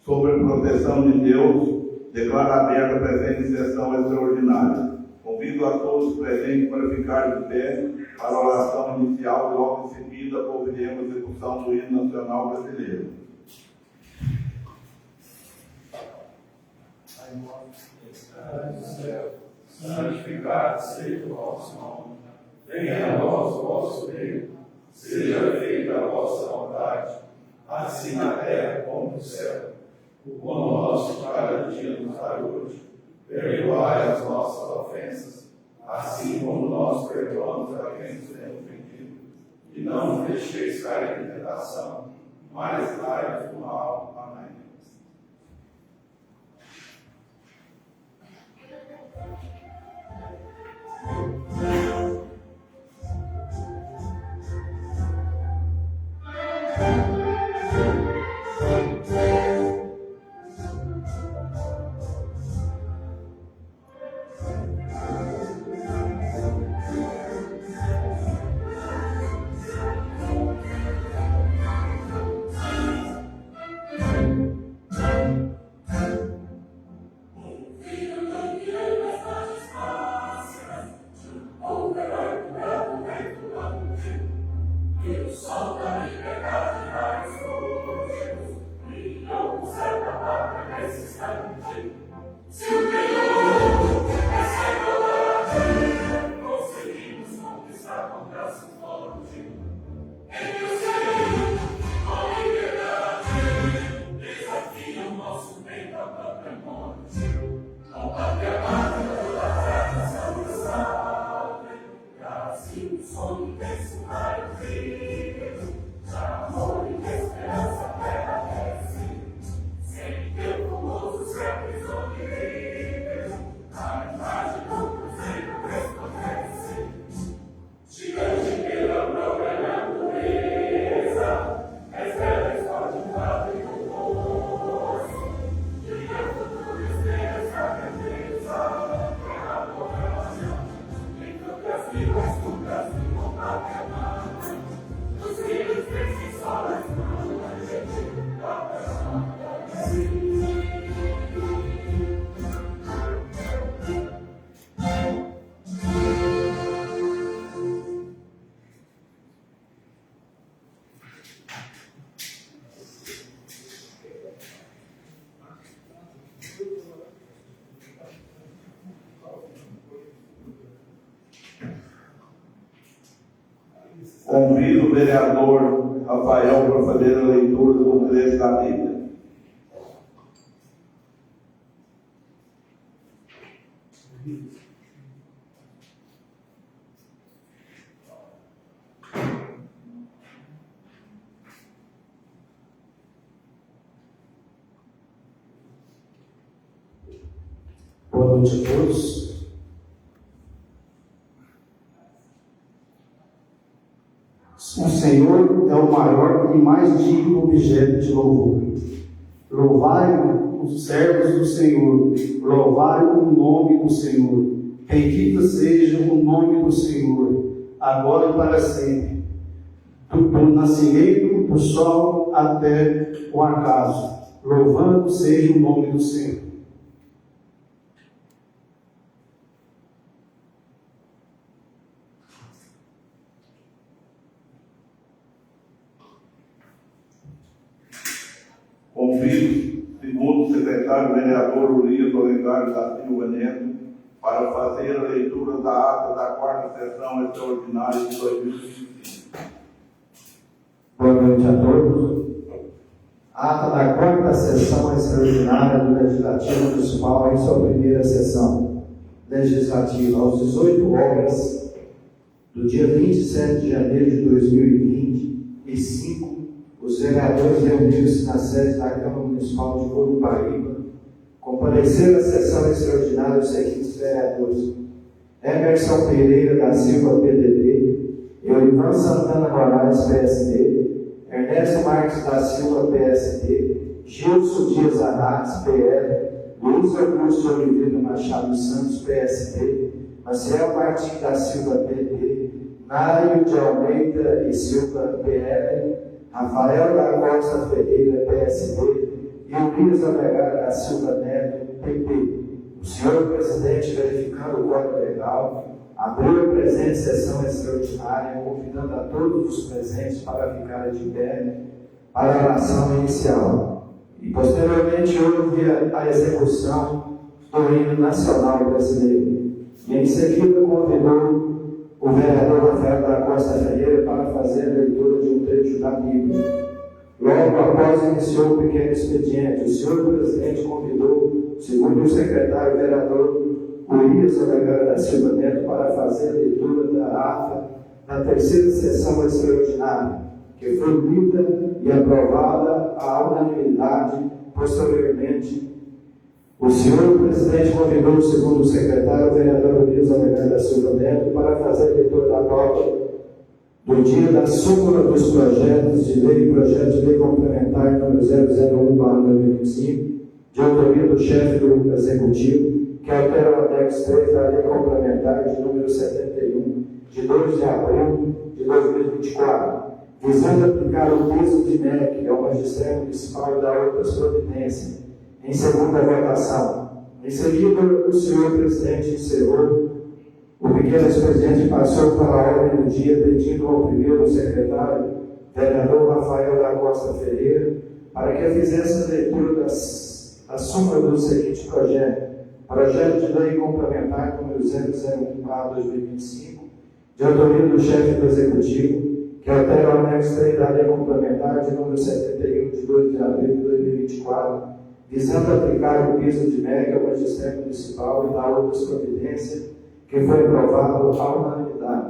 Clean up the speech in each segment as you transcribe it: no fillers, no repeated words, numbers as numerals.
Sobre a proteção de Deus, declara aberta a presente sessão extraordinária. Convido a todos presentes para ficar de pé para a oração inicial e logo em seguida ouviremos a execução do hino nacional brasileiro. Pai nosso que estás no céu, santificado seja o vosso nome. Venha a nós o vosso reino. Seja feita a vossa vontade, assim na terra como no céu. O pão nosso de cada dia nos dai hoje. Perdoai as nossas ofensas, assim como nós perdoamos a quem nos tem ofendido. E não nos deixeis cair em tentação, mas livrai-nos do mal. Amém. Convido o vereador Rafael para fazer a leitura do trecho da Bíblia. Boa noite a todos. O Senhor é o maior e mais digno objeto de louvor. Louvai os servos do Senhor, louvai o nome do Senhor. Bendito seja o nome do Senhor, agora e para sempre. Do nascimento do sol até o acaso, louvando seja o nome do Senhor. Convido o segundo secretário vereador Urias Olegário da Silva Neto para fazer a leitura da ata da quarta sessão extraordinária de 2025. Boa noite a todos. Ata da quarta sessão extraordinária do Legislativo Municipal em sua primeira sessão legislativa, às 18 horas do dia 27 de janeiro de 2025, os vereadores reuniram-se na sede da Câmara Municipal de Corumbaíba. Compareceram à sessão extraordinária os seguintes vereadores: Emerson Pereira da Silva, PDT, Eurivan Santana Moraes, PSD, Ernesto Marques da Silva, PSD, Gilson Dias Arraes, PL, Luiz Augusto de Oliveira Machado Santos, PSD, Maciel Martins da Silva, PT, Nário de Almeida e Silva, PL, Rafael da Costa Ferreira, PSD, e Urias Olegário da Silva Neto, PP. O senhor presidente, verificando o quadro legal, abriu a presente sessão extraordinária, convidando a todos os presentes para ficarem de pé para a ação inicial. E, posteriormente, houve a execução do hino nacional brasileiro. E, em seguida, convidou o vereador Rafael da Costa Ferreira para fazer a leitura de um trecho da Bíblia. Logo após iniciou o pequeno expediente, o senhor presidente convidou, segundo o secretário vereador Urias Olegário da Silva Neto, para fazer a leitura da ata da terceira sessão extraordinária, que foi lida e aprovada à unanimidade. Posteriormente, o senhor presidente convidou, segundo o secretário, o vereador Urias Olegário da Silva Neto, para fazer a leitura da nota do dia da súmula dos projetos de lei e projeto de lei complementar número 001/2025, de autoria do chefe do Executivo, que altera o anexo 3 da lei complementar de número 71, de 2 de abril de 2024, visando aplicar o piso de MEC ao magistério municipal e dar outras providências, em segunda votação. Em seguida, o senhor presidente encerrou o pequeno expediente e passou para a ordem do dia, pedindo ao primeiro secretário, vereador Rafael da Costa Ferreira, para que fizesse a leitura da súmula do seguinte projeto de lei complementar número 001/2025, de autoria do chefe do Executivo, que altera o anexo 3 da lei complementar de número 71, de 2 de abril de 2024, visando aplicar o piso de MEC ao magistério municipal e dar outras providências, que foi aprovado à unanimidade.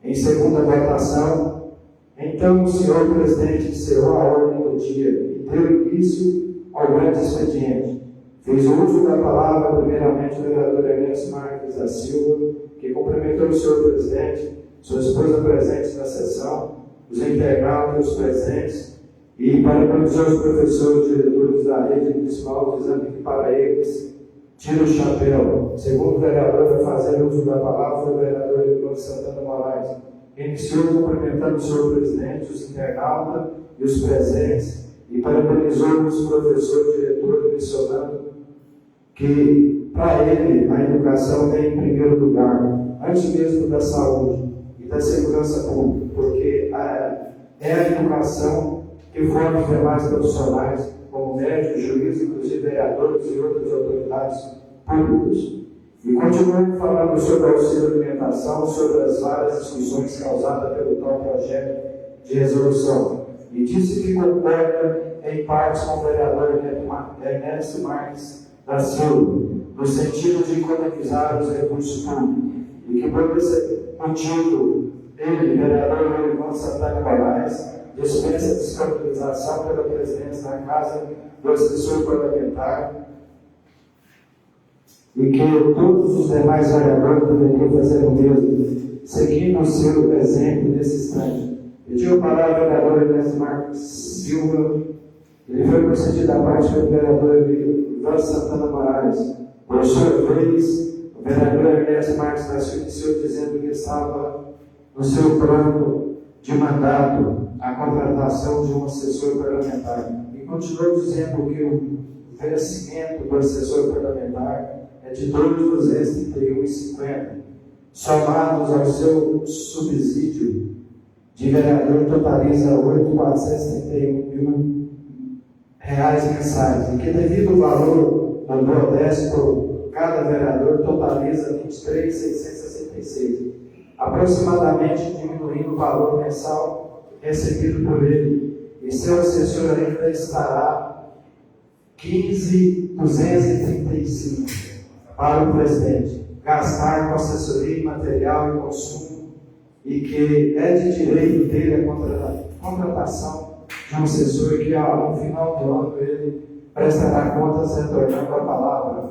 Em segunda votação, então o senhor presidente encerrou a ordem do dia e deu início ao grande expediente. Fiz o uso da palavra, primeiramente, o vereador Ernesto Marques da Silva, que cumprimentou o senhor presidente, sua esposa presentes na sessão, os integrantes, os presentes, e parabenizou os professores e diretores da rede municipal, dizendo que para eles tira o chapéu. Segundo o vereador, vai fazer uso da palavra, foi o vereador Ivan Santana Moraes. Iniciou cumprimentando o senhor presidente, os internautas e os presentes, e parabenizou os professores e diretores, mencionando que, para ele, a educação vem em primeiro lugar, antes mesmo da saúde e da segurança pública, porque é a educação que forma os demais profissionais, como médicos, juízes, inclusive vereadores e outras autoridades públicas. E continuando falando sobre o auxílio alimentação, sobre as várias discussões causadas pelo tal projeto de resolução. E disse que concorda em partes com o vereador Ernesto Marques da Silva, no sentido de economizar os recursos públicos. E que por esse motivo, ele, vereador Ivan Santana Moraes, dispensa a disponibilização pela presidência da Casa do Assessor Parlamentar, e que todos os demais vereadores deveriam fazer o mesmo, seguindo o seu exemplo nesse instante. Pediu a palavra ao vereador Ernesto Marques Silva, ele foi concedido a parte pelo vereador Ivan Santana Moraes. Por sua vez, o vereador Ernesto Marques da Silva iniciou dizendo que estava no seu plano de mandato a contratação de um assessor parlamentar. E continuou dizendo que o vencimento do assessor parlamentar é de R$ 2.231,50, somados ao seu subsídio de vereador, totaliza R$ 8.431 mensais, e que, devido ao valor do modesto, cada vereador totaliza R$ 23.666, aproximadamente diminuindo o valor mensal recebido por ele, e seu assessor ainda estará R$ 15.235 para o presidente gastar com assessoria, material e consumo, e que é de direito dele a contratação de um assessor que, ao final do ano, ele prestará contas, retornando a palavra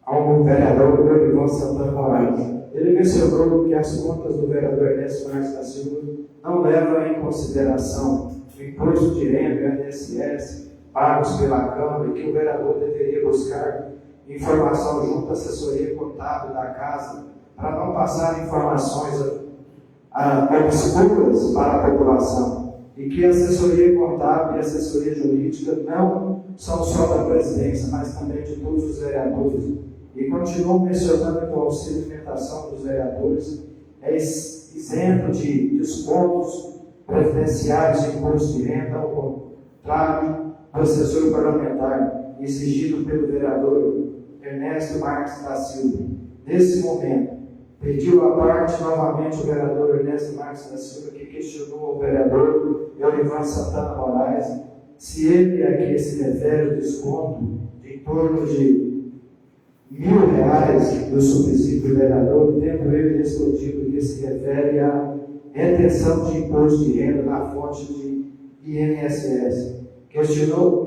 ao vereador Ivan Santana Moraes. Ele mencionou que as contas do vereador Ernesto Marques da Silva não levam em consideração o imposto de renda, o INSS, pagos pela Câmara, e que o vereador deveria buscar informação junto à assessoria contábil da Casa, para não passar informações obscuras para a população. E e que a assessoria contábil e a assessoria jurídica não são só da presidência, mas também de todos os vereadores. E continuo mencionando que o auxílio alimentação dos vereadores é isento de descontos previdenciários de imposto de renda, ao contrário do assessor parlamentar exigido pelo vereador Ernesto Marques da Silva. Nesse momento, pediu à parte novamente o vereador Ernesto Marques da Silva, que questionou o vereador Eurivan Santana Moraes se ele a que se refere o desconto de em torno de R$ 1.000 do subsídio do vereador, tendo ele respondido que se refere à retenção de imposto de renda na fonte de INSS. Questionou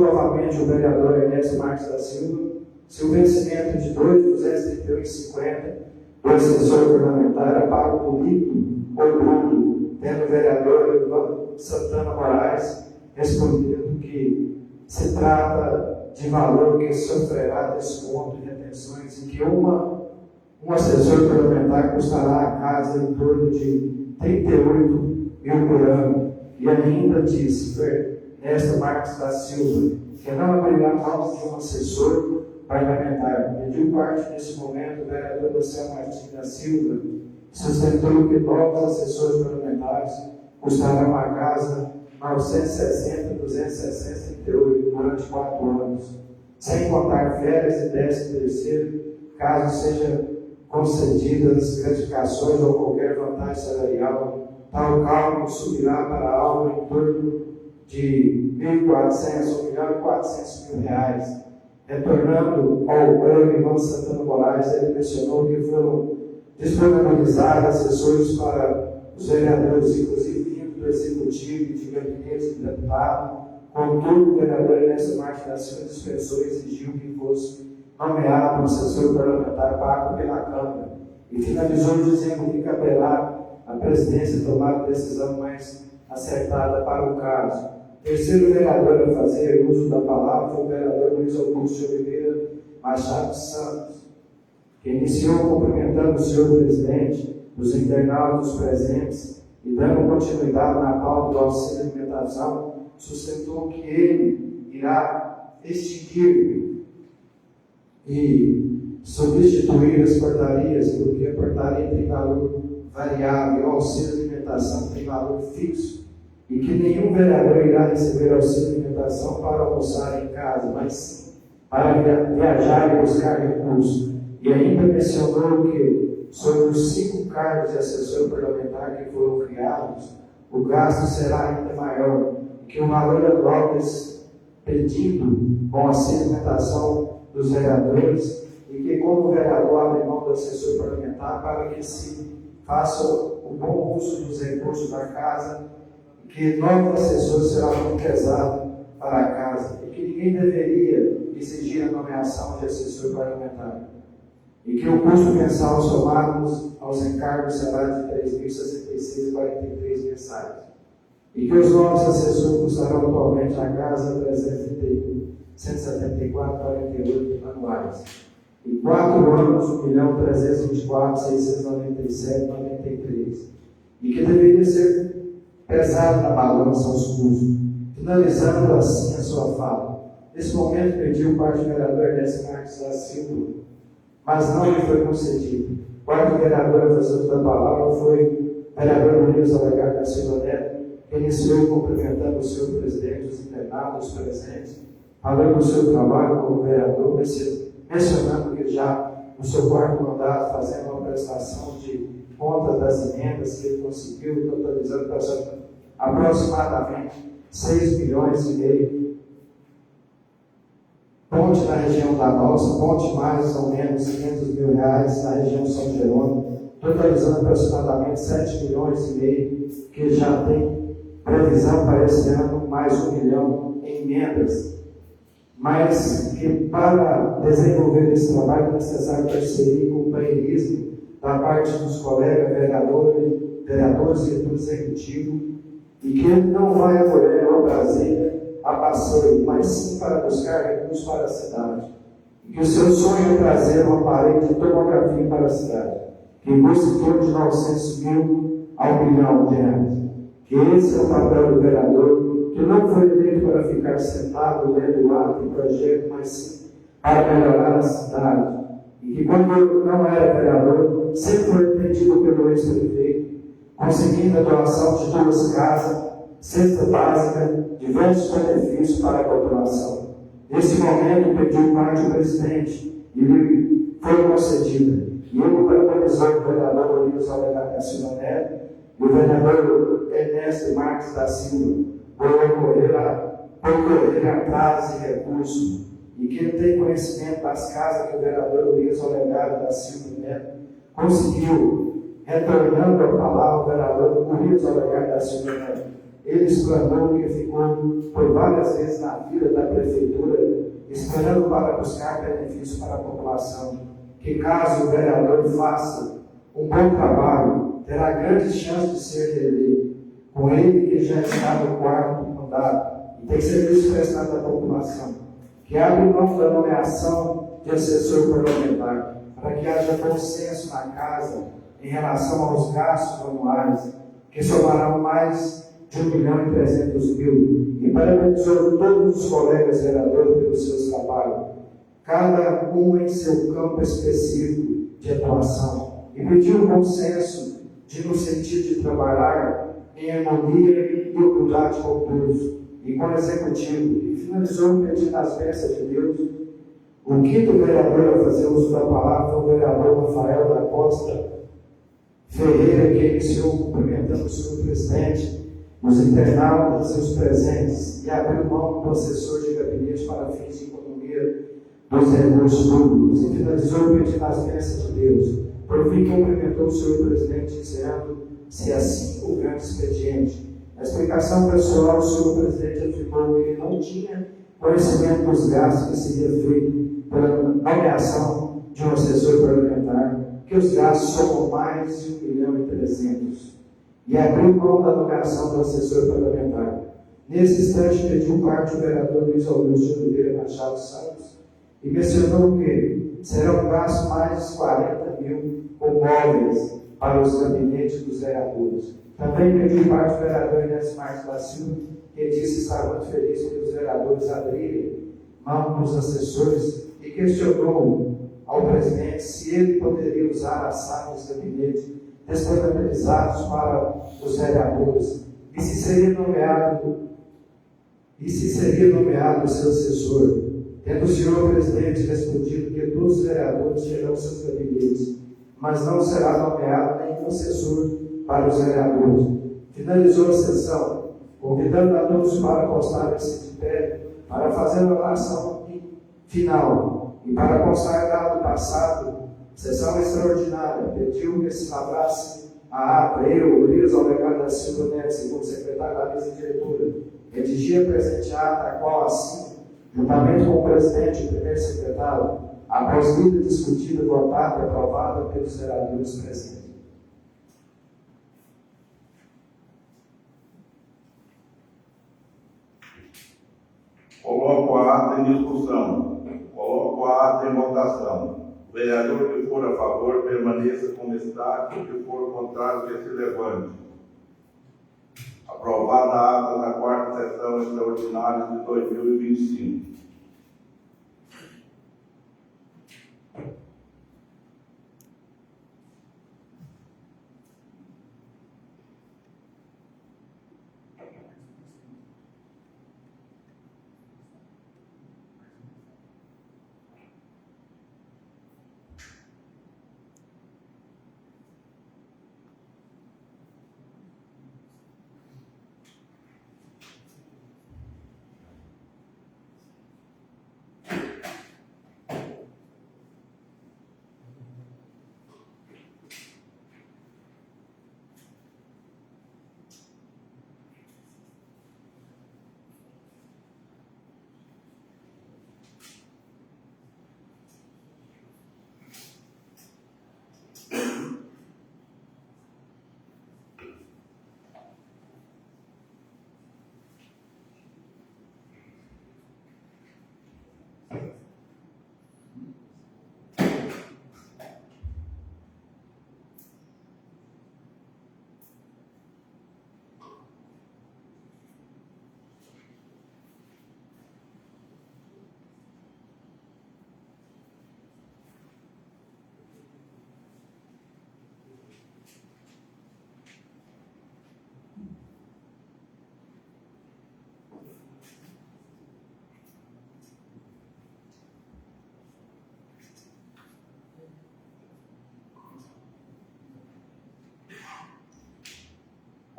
novamente o vereador Ernesto Marques da Silva se o vencimento de R$ 2.231,50 do assessor parlamentar é pago do líquido ou bruto, tendo o vereador Eurivan Santana Moraes respondido que se trata de valor que sofrerá desconto e retenções e que um assessor parlamentar custará a casa em torno de 38 mil por ano. E ainda disse Ernesto Marques da Silva que não abrirá mão de um assessor parlamentar. Pediu parte nesse momento o vereador Luciano Martins da Silva, sustentou que novos assessores parlamentares custarão a casa 960.268 durante 4 anos, sem contar férias e 13º, caso sejam concedidas gratificações ou qualquer vantagem salarial. Tal cálculo subirá para algo em torno de R$1.400 ou R$1.400.000. Retornando ao Eurivan Santana Moraes, ele mencionou que foram disponibilizados assessores para os vereadores, inclusive vindo do Executivo e de gabinete de deputado. Contudo, o vereador Ernesto Marques da Silva dispensou e exigiu que fosse nomeado um assessor parlamentar pago pela Câmara e finalizou dizendo que caberá à presidência tomar a decisão mais acertada para o caso. O terceiro vereador a fazer uso da palavra foi o vereador Luiz Augusto de Oliveira Machado Santos, que iniciou cumprimentando o senhor presidente, os internautas presentes e dando continuidade na pauta do auxílio alimentação, sustentou que ele irá extinguir e substituir as portarias, porque a portaria tem valor variável, o auxílio alimentação tem valor fixo, e que nenhum vereador irá receber auxílio alimentação para almoçar em casa, mas sim para viajar e buscar recursos. E ainda mencionou que, sobre os 5 cargos de assessor parlamentar que foram criados, o gasto será ainda maior, e que o valor anual desse pedido com auxílio alimentação dos vereadores, e que, como o vereador abre mão do assessor parlamentar para que se faça o bom uso dos recursos da casa, que novos assessores será muito pesado para a casa, e que ninguém deveria exigir a nomeação de assessor parlamentar, e que o custo mensal somado aos encargos será de R$ 3.066,43 mensais, e que os novos assessores custarão atualmente a casa R$ 174,48 anuais, e 4 anos R$ 1.324.697,93, e que deveria ser pesado na balança aos custos, finalizando assim a sua fala. Nesse momento pediu parte do vereador Ernesto Marques da Silva, mas não lhe foi concedido. O quarto vereador a fazer da palavra foi o vereador Luiz Alegar da Silva Neto, que iniciou cumprimentando o senhor presidente, os internados presentes, falando do seu trabalho como vereador, mencionando que já no seu quarto mandato, fazendo uma prestação de contas das emendas que ele conseguiu, totalizando aproximadamente 6,5 milhões. Ponte na região da Nossa, ponte mais ou menos R$500 mil na região São Jerônimo, totalizando aproximadamente 7,5 milhões, que já tem previsão para esse ano mais 1 milhão em emendas. Mas que para desenvolver esse trabalho é necessário parceria e companheirismo da parte dos colegas vereadores e do executivo, e que ele não vai acolher ao Brasília a passeio, mas sim para buscar recursos para a cidade. E que o seu sonho é trazer um aparelho de tomografia para a cidade, que custa em torno de R$900 mil ao R$1 milhão. que esse é o papel do vereador, que não foi eleito para ficar sentado lendo o ato e projeto, mas sim para melhorar a cidade. E que quando não era vereador, sempre foi atendido pelo ex-prefeito, conseguindo a doação de 2 casas, cesta básica, diversos benefícios para a população. Nesse momento, pediu parte do presidente e lhe foi concedida. E ele parabenizou o vereador Luiz Olegário da Silva Neto e o vereador Ernesto Marques da Silva por correr atrás de recursos. E que ele tem conhecimento das casas que o vereador Luiz Olegário da Silva Neto conseguiu, retornando a palavra ao vereador Luiz Olegário da Silva Neto. Ele explanou que ficou por várias vezes na fila da prefeitura, esperando para buscar benefício para a população. Que caso o vereador faça um bom trabalho, terá grandes chances de ser reeleito. Com ele que já está no 4º mandato e tem serviço prestado à população. Que abre mão da nomeação de assessor parlamentar, para que haja consenso na casa em relação aos gastos anuais, que somarão mais de 1.300.000, e parabenizou todos os colegas vereadores pelos seus trabalhos, cada um em seu campo específico de atuação, e pediu bom senso no sentido de trabalhar em harmonia e humildade com todos, e com o executivo, e finalizou pedindo as bênçãos de Deus. O 5º vereador a fazer uso da palavra foi o vereador Rafael da Costa Ferreira, que iniciou cumprimentando o senhor presidente, os internautas e os presentes, e abriu mão do assessor de gabinete para fins de economia dos recursos públicos, e finalizou pedindo as bênçãos de Deus. Por fim, cumprimentou o senhor presidente, dizendo-se assim o grande expediente. Na explicação pessoal, o senhor presidente afirmou que ele não tinha conhecimento dos gastos que seria feito pela nomeação de um assessor parlamentar, que os gastos somam mais de 1.300.000, e abriu mão da nomeação do assessor parlamentar. Nesse instante, pediu parte o vereador Luiz Augusto de Oliveira Machado Santos e mencionou que serão gastos mais de 40.000 com móveis para os gabinetes dos vereadores. Também pediu parte o vereador Inês Marques da Silva, que disse estar muito feliz pelos vereadores abrirem mão dos assessores, e questionou ao presidente se ele poderia usar as salas dos gabinetes disponibilizados para os vereadores, e se seria nomeado o seu assessor, tendo o senhor presidente respondido que todos os vereadores terão seus gabinetes, mas não será nomeado nenhum assessor para os vereadores. Finalizou a sessão, convidando a todos para postarem-se de pé para fazer a oração final, e para consagrar do passado, sessão extraordinária, pediu que se lavrasse a ata. Eu, Luiz Olegário da Silva Neto, segundo secretário da mesa diretora, redigi a presente ata, a qual assim, juntamente com o presidente e o primeiro secretário, após lida discutida, votada e aprovada pelos vereadores presentes. Coloco a ata em discussão. Coloco a ata em votação. O vereador que for a favor, permaneça como está, e o que for contrário, que se levante. Aprovada a ata da 4ª sessão extraordinária de 2025.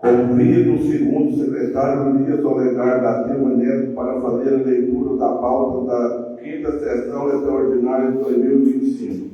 Convido o segundo secretário Elias Olegar da Silva Neto para fazer a leitura da pauta da quinta sessão extraordinária de 2025.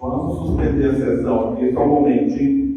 Vamos suspender a sessão aqui só um momentinho.